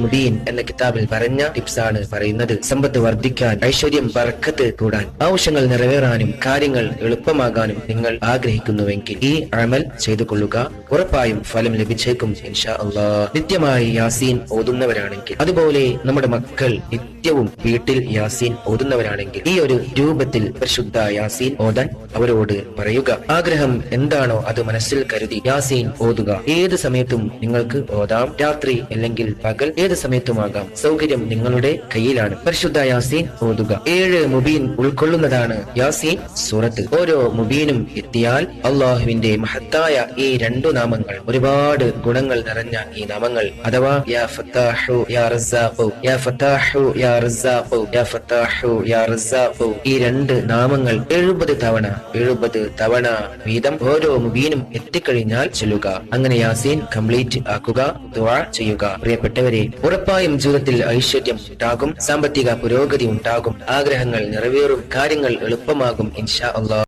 മുബീൻ എന്ന കിതാബിൽ പറഞ്ഞ ടിപ്സാണ് പറയുന്നത്. സമ്പത്ത് വർദ്ധിക്കാൻ, ഐശ്വര്യം ബർക്കത്ത് കൂടാൻ, ആവശ്യങ്ങൾ നിറവേറാനും കാര്യങ്ങൾ എളുപ്പമാകാനും നിങ്ങൾ ആഗ്രഹിക്കുന്നുവെങ്കിൽ ഈ അമൽ ചെയ്തു കൊള്ളുക. ഉറപ്പായും ഫലം ലഭിച്ചേക്കും ഇൻഷാ അല്ലാഹ്. നിത്യമായി യാസീൻ ഓതുന്നവരാണെങ്കിൽ, അതുപോലെ നമ്മുടെ മക്കൾ നിത്യവും വീട്ടിൽ യാസീൻ ഓതുന്നവരാണെങ്കിൽ ഈ ഒരു രൂപത്തിൽ പരിശുദ്ധ യാസീൻ ഓതാൻ അവരോട് പറയുക. ആഗ്രഹം എന്താണോ അത് മനസ്സിൽ കരുതി യാസീൻ ഓതുക. ഏത് സമയത്തും നിങ്ങൾക്ക് ഓതാം. രാത്രി അല്ലെങ്കിൽ പകൽ, ഏത് സമയത്തുമാകാം. സൗകര്യം നിങ്ങളുടെ കയ്യിലാണ്. പരിശുദ്ധ യാസീൻ ഓതുക. 7 മുബീൻ ഉൾക്കൊള്ളുന്നതാണ് യാസീൻ സൂറത്ത്. ഓരോ മുബീനും എത്തിയാൽ അള്ളാഹുവിന്റെ മഹത്തായ ഈ 2 നാമങ്ങൾ, ഒരുപാട് ഗുണങ്ങൾ നിറഞ്ഞ ഈ നാമങ്ങൾ, അഥവാ യാ ഫത്താഹു യാ റസ്സാഖു, യാ ഫത്താഹു യാ റസ്സാഖു, യാ ഫത്താഹു യാ റസ്സാഖു, ഈ 2 നാമങ്ങൾ 70 തവണ വീതം ഓരോ മുബീനും എത്തിക്കഴിഞ്ഞാൽ ചൊല്ലുക. അങ്ങനെ യാസീൻ കംപ്ലീറ്റ് ആക്കുക, ദുആ ചെയ്യുക. പ്രിയപ്പെട്ടവരെ, ഉറപ്പായും ജീവിതത്തിൽ ഐശ്വര്യം ഉണ്ടാകും, സാമ്പത്തിക പുരോഗതി ഉണ്ടാകും, ആഗ്രഹങ്ങൾ നിറവേറും, കാര്യങ്ങൾ എളുപ്പമാകും ഇൻഷാ അല്ലാഹ്.